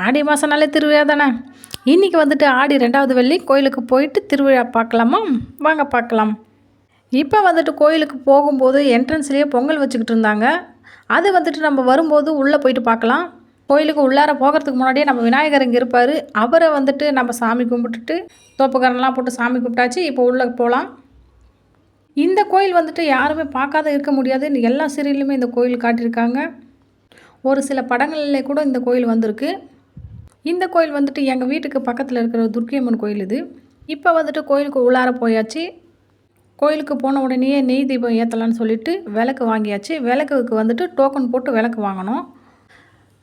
ஆடி மாதம்னாலே திருவிழா தானே. இன்றைக்கி வந்துட்டு ஆடி 2வது வெள்ளி கோயிலுக்கு போயிட்டு திருவிழா பார்க்கலாமா? வாங்க பார்க்கலாம். இப்போ வந்துட்டு கோயிலுக்கு போகும்போது என்ட்ரன்ஸ்லேயே பொங்கல் வச்சுக்கிட்டு இருந்தாங்க. அது வந்துட்டு நம்ம வரும்போது உள்ளே போயிட்டு பார்க்கலாம். கோயிலுக்கு உள்ளார போகிறதுக்கு முன்னாடியே நம்ம விநாயகர் இங்கே இருப்பார். அவரை வந்துட்டு நம்ம சாமி கும்பிட்டுட்டு தோப்புக்கரணெலாம் போட்டு சாமி கும்பிட்டாச்சு. இப்போ உள்ளே போகலாம். இந்த கோயில் வந்துட்டு யாருமே பார்க்காத இருக்க முடியாது. எல்லா சீரியல்லையுமே இந்த கோயில் காட்டியிருக்காங்க. ஒரு சில படங்களில் கூட இந்த கோயில் வந்திருக்கு. இந்த கோயில் வந்துட்டு எங்கள் வீட்டுக்கு பக்கத்தில் இருக்கிற துர்க்கையம்மன் கோயில் இது. இப்போ வந்துட்டு கோயிலுக்கு உள்ளார போயாச்சு. கோயிலுக்கு போன உடனேயே நெய் தீபம் ஏற்றலான்னு சொல்லிட்டு விளக்கு வாங்கியாச்சு. விளக்குக்கு வந்துட்டு டோக்கன் போட்டு விளக்கு வாங்கணும்.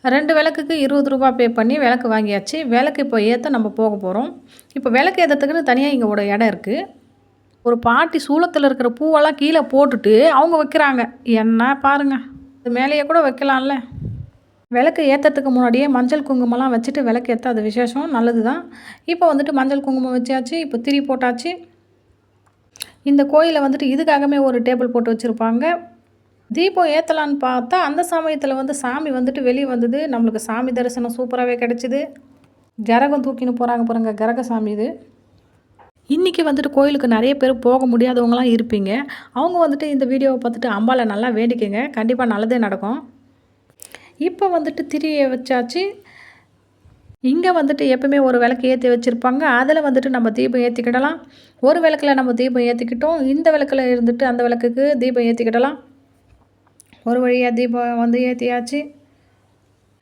2 விளக்குக்கு ரூ. 20 பே பண்ணி விளக்கு வாங்கியாச்சு. விளக்கு இப்போ ஏற்ற நம்ம போக போகிறோம். இப்போ விளக்கு ஏற்றத்துக்குன்னு தனியாக இங்கே ஒரு இடம் இருக்குது. ஒரு பாட்டி சூளத்தில் இருக்கிற பூவெல்லாம் கீழே போட்டுட்டு அவங்க வைக்கிறாங்க. என்ன பாருங்கள், அது மேலேயே கூட வைக்கலாம்ல. விளக்கு ஏற்றத்துக்கு முன்னாடியே மஞ்சள் குங்குமம்லாம் வச்சுட்டு விளக்கு ஏற்ற அது விசேஷம், நல்லது தான். இப்போ வந்துட்டு மஞ்சள் குங்குமம் வச்சாச்சு. இப்போ திரி போட்டாச்சு. இந்த கோயிலில் வந்துட்டு இதுக்காகவே ஒரு டேபிள் போட்டு வச்சுருப்பாங்க. தீபம் ஏற்றலான்னு பார்த்தா அந்த சமயத்தில் வந்து சாமி வந்துட்டு வெளியே வந்தது. நம்மளுக்கு சாமி தரிசனம் சூப்பராகவே கிடச்சிது. கரகம் தூக்கின்னு போகிறாங்க பாருங்க, கரக சாமி இது. இன்றைக்கி வந்துட்டு கோயிலுக்கு நிறைய பேர் போக முடியாதவங்களாம் இருப்பீங்க. அவங்க வந்துட்டு இந்த வீடியோவை பார்த்துட்டு அம்பாவை நல்லா வேண்டிக்கங்க, கண்டிப்பாக நல்லதே நடக்கும். இப்போ வந்துட்டு திரியை வச்சாச்சு. இங்கே வந்துட்டு எப்பவுமே ஒரு விளக்கு ஏற்றி வச்சுருப்பாங்க. அதில் வந்துட்டு நம்ம தீபம் ஏற்றிக்கிடலாம். ஒரு விளக்கில் நம்ம தீபம் ஏற்றிக்கிட்டோம். இந்த விளக்கில் இருந்துட்டு அந்த விளக்குக்கு தீபம் ஏற்றிக்கிடலாம். ஒரு வழியாக தீபம் வந்து ஏற்றியாச்சு.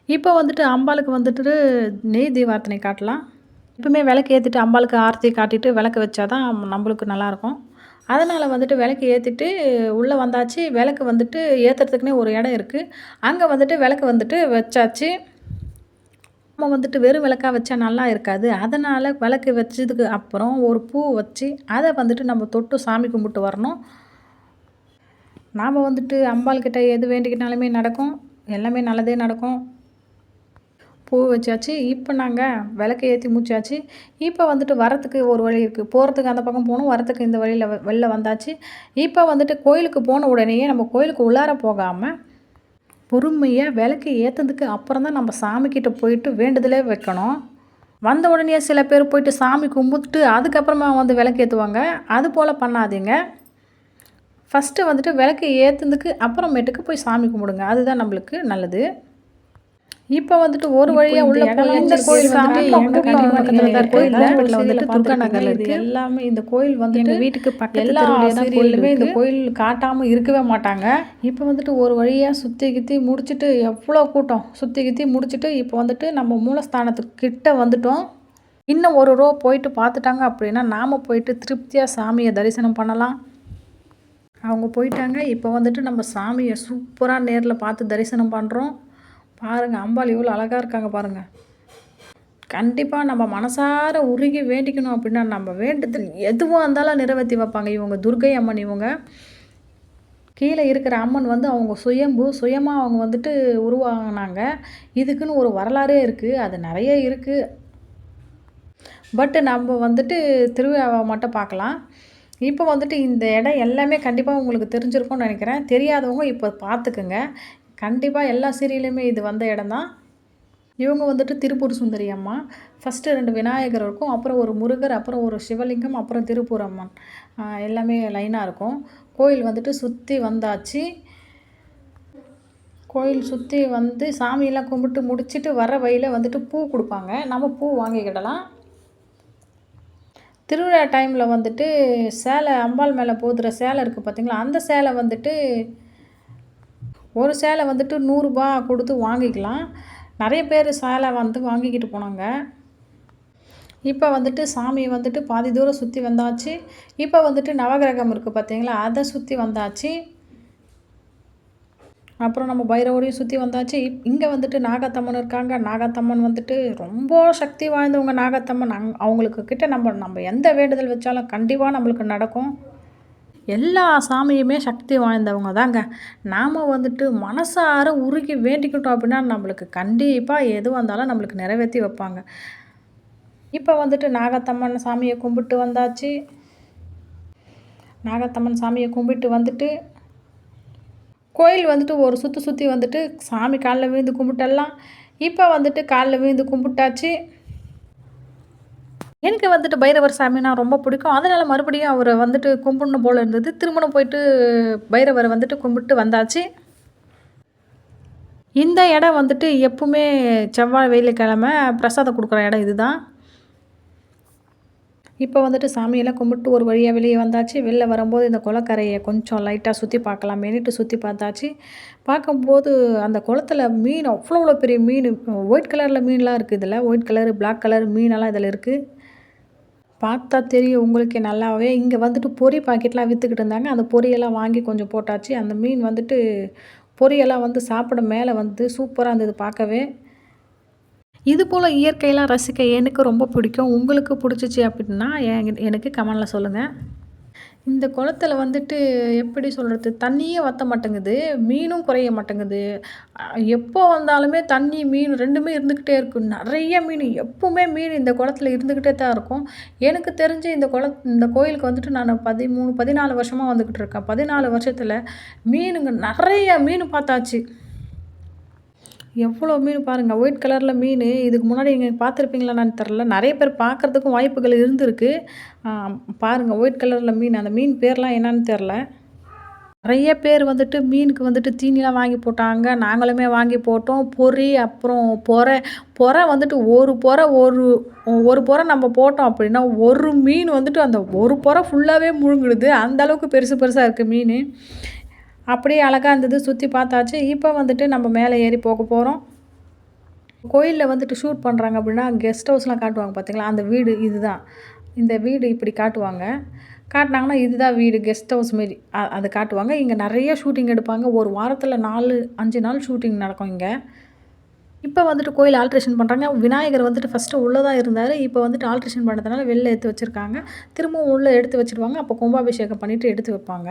இப்போ வந்துட்டு அம்பாளுக்கு வந்துட்டு நெய் தீபார்த்தனை காட்டலாம். எப்பவுமே விளக்கு ஏற்றிட்டு அம்பாளுக்கு ஆரத்தி காட்டிட்டு விளக்கு வச்சா தான் நம்மளுக்கு நல்லாயிருக்கும். அதனால் வந்துட்டு விளக்கு ஏற்றிட்டு உள்ளே வந்தாச்சு. விளக்கு வந்துட்டு ஏற்றுறதுக்குனே ஒரு இடம் இருக்குது. அங்கே வந்துட்டு விளக்கு வந்துட்டு வச்சாச்சு. நம்ம வந்துட்டு வெறும் விளக்கா வச்சா நல்லா இருக்காது. அதனால் விளக்கு வச்சதுக்கு அப்புறம் ஒரு பூ வச்சு அதை வந்துட்டு நம்ம தொட்டு சாமி கும்பிட்டு வரணும். நாம் வந்துட்டு அம்பாள்கிட்ட எது வேண்டிக்கிட்டாலுமே நடக்கும், எல்லாமே நல்லதே நடக்கும். பூ வச்சாச்சு. இப்போ நாங்கள் விளக்கு ஏற்றி முடிச்சாச்சு. இப்போ வந்துட்டு வரத்துக்கு ஒரு வழி இருக்குது. போகிறதுக்கு அந்த பக்கம் போகணும், வரத்துக்கு இந்த வழியில் வெளில வந்தாச்சு. இப்போ வந்துட்டு கோயிலுக்கு போன உடனேயே நம்ம கோயிலுக்கு உள்ளார போகாமல் பொறுமையாக விளக்கு ஏற்றுறதுக்கு அப்புறம் தான் நம்ம சாமிக்கிட்ட போயிட்டு வேண்டுதலே வைக்கணும். வந்த உடனே சில பேர் போயிட்டு சாமி கும்பிட்டு அதுக்கப்புறமா வந்து விளக்கு ஏற்றுவாங்க. அது போல் பண்ணாதீங்க. ஃபஸ்ட்டு வந்துட்டு விளக்கு ஏற்றுறதுக்கு அப்புறமேட்டுக்கு போய் சாமி கும்பிடுங்க, அதுதான் நம்மளுக்கு நல்லது. இப்போ வந்துட்டு ஒரு வழியாக உள்ள போய் இந்த கோயில் வந்துட்டு துர்கா நகரில் இருக்குது. எல்லாமே இந்த கோயில் வந்து எங்கள் வீட்டுக்கு பக்கத்தில் எல்லா சீரியல்லுமே இந்த கோயில் காட்டாமல் இருக்கவே மாட்டாங்க. இப்போ வந்துட்டு ஒரு வழியாக சுற்றி கித்தி முடிச்சுட்டு எவ்வளோ கூட்டம் சுற்றி கித்தி முடிச்சுட்டு இப்போ வந்துட்டு நம்ம மூலஸ்தானத்துக்கு கிட்ட வந்துட்டோம். இன்னும் ஒரு ரோ போயிட்டு பார்த்துட்டாங்க அப்படின்னா நாம் போயிட்டு திருப்தியாக சாமியை தரிசனம் பண்ணலாம். அவங்க போயிட்டாங்க. இப்போ வந்துட்டு நம்ம சாமியை சூப்பராக நேரில் பார்த்து தரிசனம் பண்ணுறோம். பாருங்கள், அம்பாள் எவ்வளோ அழகாக இருக்காங்க பாருங்கள். கண்டிப்பாக நம்ம மனசார உருகி வேண்டிக்கணும் அப்படின்னா நம்ம வேண்டுதல் எதுவாக இருந்தாலும் நிறைவேற்றி வைப்பாங்க. இவங்க துர்க்கை அம்மன். இவங்க கீழே இருக்கிற அம்மன் வந்து அவங்க சுயமாக அவங்க வந்துட்டு உருவாகினாங்க. இதுக்குன்னு ஒரு வரலாறே இருக்குது, அது நிறைய இருக்குது. பட்டு நம்ம வந்துட்டு திருவிழாவை மட்டும் பார்க்கலாம். இப்போ வந்துட்டு இந்த இடம் எல்லாமே கண்டிப்பாக உங்களுக்கு தெரிஞ்சிருக்கும்னு நினைக்கிறேன். தெரியாதவங்க இப்போ பார்த்துக்குங்க. கண்டிப்பாக எல்லா சீரியலுமே இது வந்த இடம் தான். இவங்க வந்துட்டு திருப்பூர் சுந்தரி அம்மா. ஃபஸ்ட்டு 2 விநாயகர் இருக்கும், அப்புறம் ஒரு முருகர், அப்புறம் ஒரு சிவலிங்கம், அப்புறம் திருப்பூர் அம்மன். எல்லாமே லைனாக இருக்கும். கோயில் வந்துட்டு சுற்றி வந்தாச்சு. கோயில் சுற்றி வந்து சாமியெல்லாம் கும்பிட்டு முடிச்சுட்டு வர வழியில் வந்துட்டு பூ கொடுப்பாங்க. நம்ம பூ வாங்கிக்கிடலாம். திருவிழா டைமில் வந்துட்டு சேலை அம்பாள் மேலே போதுகிற சேலை இருக்குது பார்த்திங்களா, அந்த சேலை வந்துட்டு ஒரு சேலை வந்துட்டு ரூ. 100 கொடுத்து வாங்கிக்கலாம். நிறைய பேர் சேலை வந்து வாங்கிக்கிட்டு போனாங்க. இப்போ வந்துட்டு சாமி வந்துட்டு பாதி தூரம் சுற்றி வந்தாச்சு. இப்போ வந்துட்டு நவகிரகம் இருக்குது பார்த்தீங்களா, அதை சுற்றி வந்தாச்சு. அப்புறம் நம்ம பைரவரையும் சுற்றி வந்தாச்சு. இங்கே வந்துட்டு நாகத்தம்மன் இருக்காங்க. நாகத்தம்மன் வந்துட்டு ரொம்ப சக்தி வாய்ந்தவங்க. நாகத்தம்மன் அவங்களுக்கு கிட்ட நம்ம எந்த வேண்டுதல் வச்சாலும் கண்டிப்பாக நம்மளுக்கு நடக்கும். எல்லா சாமியுமே சக்தி வாய்ந்தவங்க தாங்க. நாம் வந்துட்டு மனசார உருகி வேண்டிக்கிட்டோம் அப்படின்னா நம்மளுக்கு கண்டிப்பாக எதுவாக இருந்தாலும் நம்மளுக்கு நிறைவேற்றி வைப்பாங்க. இப்போ வந்துட்டு நாகத்தம்மன் சாமியை கும்பிட்டு வந்தாச்சு. நாகத்தம்மன் சாமியை கும்பிட்டு வந்துட்டு கோயில் வந்துட்டு ஒரு சுற்றி வந்துட்டு சாமி காலில் விழுந்து கும்பிட்டெல்லாம். இப்போ வந்துட்டு காலில் விழுந்து கும்பிட்டாச்சு. எனக்கு வந்துட்டு பைரவர் சாமினா ரொம்ப பிடிக்கும். அதனால மறுபடியும் அவர வந்துட்டு கும்பிடணும் போல இருந்தது. திருமணம் போயிட்டு பைரவர வந்துட்டு கும்பிட்டு வந்தாச்சு. இந்த இடம் வந்துட்டு எப்பவுமே செவ்வாய், வெள்ளிக்கிழமை பிரசாதம் குடுக்குற இடம் இதுதான். இப்போ வந்துட்டு சாமியெல்லாம் கும்பிட்டு ஒரு வழியா வெளிய வந்தாச்சு. வெளில வரும்போது இந்த குளக்கரைய கொஞ்சம் லைட்டா சுத்தி பார்க்கலாமேன்னுட்டு சுத்தி பார்த்தாச்சு. பார்க்கும்போது அந்த குளத்துல மீன் அவ்வளோ பெரிய மீனு. ஒயிட் கலர்ல மீன்லாம் இருக்கு இதுல. ஒயிட் கலர், பிளாக் கலர் மீனெல்லாம் இதுல இருக்கு. பார்த்தா தெரியும் உங்களுக்கே நல்லாவே. இங்க வந்துட்டு பொரி பாக்கெட்லாம் வித்துக்கிட்டு இருந்தாங்க. அந்த பொரியெல்லாம் வாங்கி கொஞ்சம் போட்டாச்சு. அந்த மீன் வந்துட்டு பொரியெல்லாம் வந்து சாப்பிட மேல வந்து சூப்பரா இருந்தது பார்க்கவே. இது போல இயற்கையெல்லாம் ரசிக்க எனக்கு ரொம்ப பிடிக்கும். உங்களுக்கு பிடிச்சிச்சு அப்படின்னா எனக்கு கமெண்ட்ல சொல்லுங்க. இந்த குளத்துல வந்துட்டு எப்படி சொல்றது? தண்ணியே வத்த மாட்டேங்குது. மீனும் குறைய மாட்டேங்குது. அ எப்போ வந்தாலுமே தண்ணி, மீன் 2மே இருந்துக்கிட்டே இருக்கு. நெறைய மீன் எப்பவுமே மீன் இந்த குளத்துல இருந்துக்கிட்டே தான் இருக்கும். எனக்கு தெரிஞ்சு இந்த கோயிலுக்கு வந்துட்டு நான் 13, 14 வருஷமா வந்துக்கிட்டு இருக்கேன். 14 வருஷத்துல மீனுங்க நெறைய மீன் பார்த்தாச்சு. எவ்வளோ மீன் பாருங்க. ஒயிட் கலர்ல மீனு. இதுக்கு முன்னாடி நீங்க பார்த்துருப்பீங்களா என்னான்னு தெரில. நெறைய பேர் பார்க்கறதுக்கும் வாய்ப்புகள் இருந்திருக்கு. ஆ பாருங்க ஒயிட் கலர்ல மீன். அந்த மீன் பேர்லாம் என்னான்னு தெரில. நெறைய பேர் வந்துட்டு மீனுக்கு வந்துட்டு தீனிலாம் வாங்கி போட்டாங்க. நாங்களுமே வாங்கி போட்டோம். பொரி, அப்புறம் பொறை வந்துட்டு ஒரு பொறை நம்ம போட்டோம் அப்படின்னா, ஒரு மீன் வந்துட்டு அந்த ஒரு பொறை ஃபுல்லாவே முழுங்கிடுது. அந்த அளவுக்கு பெருசு பெருசா இருக்கு மீனு. அப்படியே அழகா இருந்தது. சுத்தி பார்த்தாச்சு. இப்போ வந்துட்டு நம்ம மேலே ஏறி போக போறோம். கோயில்ல வந்துட்டு ஷூட் பண்ணுறாங்க அப்படின்னா, கெஸ்ட் ஹவுஸ்லாம் காட்டுவாங்க பார்த்தீங்களா? அந்த வீடு இதுதான். இந்த வீடு இப்படி காட்டுவாங்க. காட்டுனாங்கன்னா, இதுதான் வீடு கெஸ்ட் ஹவுஸ் மாரி. அது காட்டுவாங்க. இங்க நெறைய ஷூட்டிங் எடுப்பாங்க. ஒரு வாரத்தில 4, 5 நாள் ஷூட்டிங் நடக்கும் இங்க. இப்ப வந்துட்டு கோயில் ஆல்ட்ரேஷன் பண்றாங்க. விநாயகர் வந்துட்டு ஃபர்ஸ்ட்டு உள்ள தான் இருந்தாரு. இப்ப வந்துட்டு ஆல்ட்ரேஷன் பண்ணதுனால வெளில எடுத்து வச்சிருக்காங்க. திரும்பவும் உள்ள எடுத்து வச்சுருவாங்க. அப்போ கும்பாபிஷேகம் பண்ணிட்டு எடுத்து வைப்பாங்க.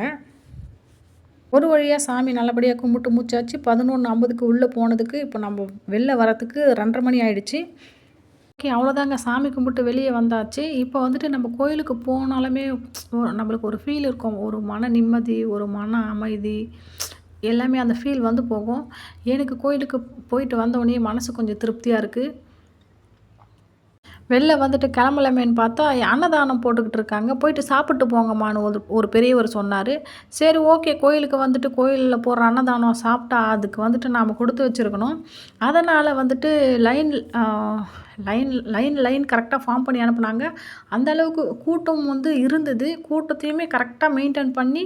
ஒரு வழியா சாமி நல்லபடியா கும்பிட்டு முடிச்சாச்சு. 11:50க்கு உள்ள போனதுக்கு, இப்போ நம்ம வெளில வரதுக்கு 2:30 மணி ஆயிடுச்சு. ஓகே அவ்வளோதாங்க. சாமி கும்பிட்டு வெளிய வந்தாச்சு. இப்போ வந்துட்டு நம்ம கோயிலுக்கு போனாலுமே நம்மளுக்கு ஒரு ஃபீல் இருக்கும். ஒரு மன நிம்மதி, ஒரு மன அமைதி எல்லாமே அந்த ஃபீல் வந்து போகும். எனக்கு கோயிலுக்கு போயிட்டு வந்தோனே மனசு கொஞ்சம் திருப்தியா இருக்கு. வெளில வந்துட்டு கிளம்பலாமேன்னு பார்த்தா, அன்னதானம் போட்டுக்கிட்டு இருக்காங்க. போயிட்டு சாப்பிட்டு போங்கம்மான்னு ஒரு பெரியவர் சொன்னாரு. சரி ஓகே கோயிலுக்கு வந்துட்டு கோயில்ல போடுற அன்னதானம் சாப்பிட்டா அதுக்கு வந்துட்டு நாம குடுத்து வச்சிருக்கணும். அதனால வந்துட்டு லைன் அ லைன் லைன் லைன் கரெக்ட்டா ஃபார்ம் பண்ணி அனுப்புனாங்க. அந்த அளவுக்கு கூட்டம் வந்து இருந்தது. கூட்டத்தையுமே கரெக்ட்டா மெயின்டெயின் பண்ணி,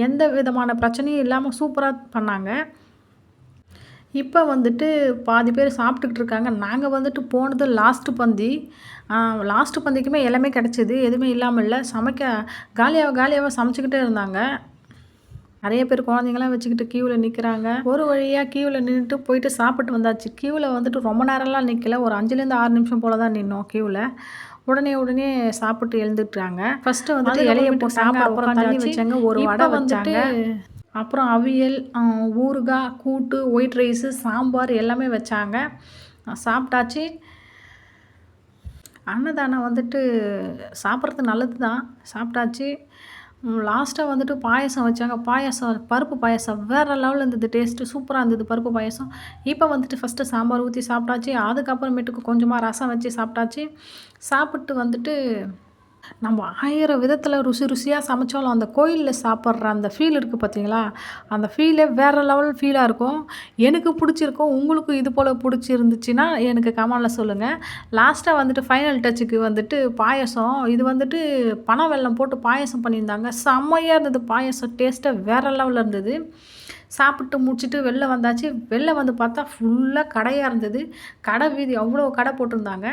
எந்த விதமான பிரச்சனையும் இல்லாம சூப்பரா பண்ணாங்க. இப்ப வந்துட்டு பாதி பேர் சாப்பிட்டுக்கிட்டு இருக்காங்க. நாங்க வந்துட்டு போனது லாஸ்ட்டு பந்தி. லாஸ்ட்டு பந்திக்குமே எல்லாமே கிடைச்சது. எதுவுமே இல்லாம இல்ல. காலியாவ சமைச்சுக்கிட்டே இருந்தாங்க. நெறைய பேர் குழந்தைங்கலாம் வச்சுக்கிட்டு கியூல நிக்கிறாங்க. ஒரு வழியா கியூல நின்னுட்டு போயிட்டு சாப்பிட்டு வந்தாச்சு. கியூல வந்துட்டு ரொம்ப நேரம்லாம் நிக்கல. ஒரு 5லேருந்து 6 நிமிஷம் போல தான் நின்னோம் கியூல. உடனே சாப்பிட்டு எழுந்துட்டாங்க. ஃபர்ஸ்ட்டு வந்துட்டு இலைய போட்டாங்க. அப்புறம் தண்ணி வச்சாங்க. ஒரு வடை வச்சாங்க. அப்புறம் அவியல், ஊறுகாய், கூட்டு, ஒயிட் ரைஸு, சாம்பார் எல்லாமே வச்சாங்க. சாப்பிட்டாச்சு. அன்னதானம் வந்துட்டு சாப்பிட்றது நல்லது தான். சாப்பிட்டாச்சு. லாஸ்ட்டா வந்துட்டு பாயாசம் வச்சாங்க. பருப்பு பாயாசம் வேற லெவல்ல இருந்தது. டேஸ்ட்டு சூப்பரா இருந்தது பருப்பு பாயாசம். இப்போ வந்துட்டு ஃபர்ஸ்ட்டு சாம்பார் ஊத்தி சாப்பிட்டாச்சு. அதுக்கப்புறமேட்டுக்கு கொஞ்சமா ரசம் வச்சு சாப்பிட்டாச்சு. சாப்பிட்டு வந்துட்டு நம்ம 1000 விதத்துல ருசியா சமைச்சாலும், அந்த கோயில்ல சாப்பிட்ற அந்த ஃபீல் இருக்கு பார்த்தீங்களா? அந்த ஃபீலே வேற லெவல் ஃபீலா இருக்கும். எனக்கு புடிச்சிருக்கும். உங்களுக்கு இது போல புடிச்சிருந்துச்சுன்னா, எனக்கு கமெண்ட்ல சொல்லுங்க. லாஸ்ட்டா வந்துட்டு ஃபைனல் டச்சுக்கு வந்துட்டு பாயாசம். இது வந்துட்டு பனை வெல்லம் போட்டு பாயாசம் பண்ணியிருந்தாங்க. செம்மையா இருந்தது பாயாசம். டேஸ்ட்டே வேற லெவல்ல இருந்தது. சாப்பிட்டு முடிச்சுட்டு வெளில வந்தாச்சு. வெளில வந்து பார்த்தா ஃபுல்லா கடையா இருந்தது. கடை வீதி அவ்வளோ கடை போட்டிருந்தாங்க.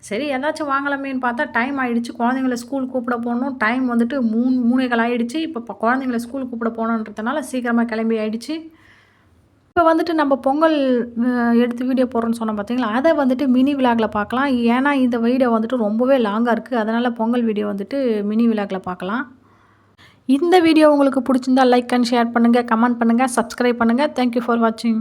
சரி ஏதாச்சும் வாங்கலாமேன்னு பார்த்தா டைம் ஆயிடுச்சு. குழந்தைங்கள ஸ்கூல் கூப்பிட போணும். டைம் வந்துட்டு 3:15 ஆயிடுச்சு. இப்போ குழந்தைங்கள ஸ்கூல் கூப்பிட போணுன்றதுனால சீக்கிரமா கிளம்பி ஆயிடுச்சு. இப்போ வந்துட்டு நம்ம பொங்கல் எடுத்து வீடியோ போடுறோன்னு சொன்னோம் பார்த்தீங்களா? அத வந்துட்டு மினி விலாக்ல பார்க்கலாம். ஏன்னா இந்த வீடியோ வந்துட்டு ரொம்பவே லாங்கா இருக்கு. அதனால பொங்கல் வீடியோ வந்துட்டு மினி விலாக்ல பார்க்கலாம். இந்த வீடியோ உங்களுக்கு பிடிச்சிருந்தா லைக் அண்ட் ஷேர் பண்ணுங்க, கமெண்ட் பண்ணுங்க, சப்ஸ்கிரைப் பண்ணுங்க. தேங்க் யூ ஃபார் வாட்சிங்.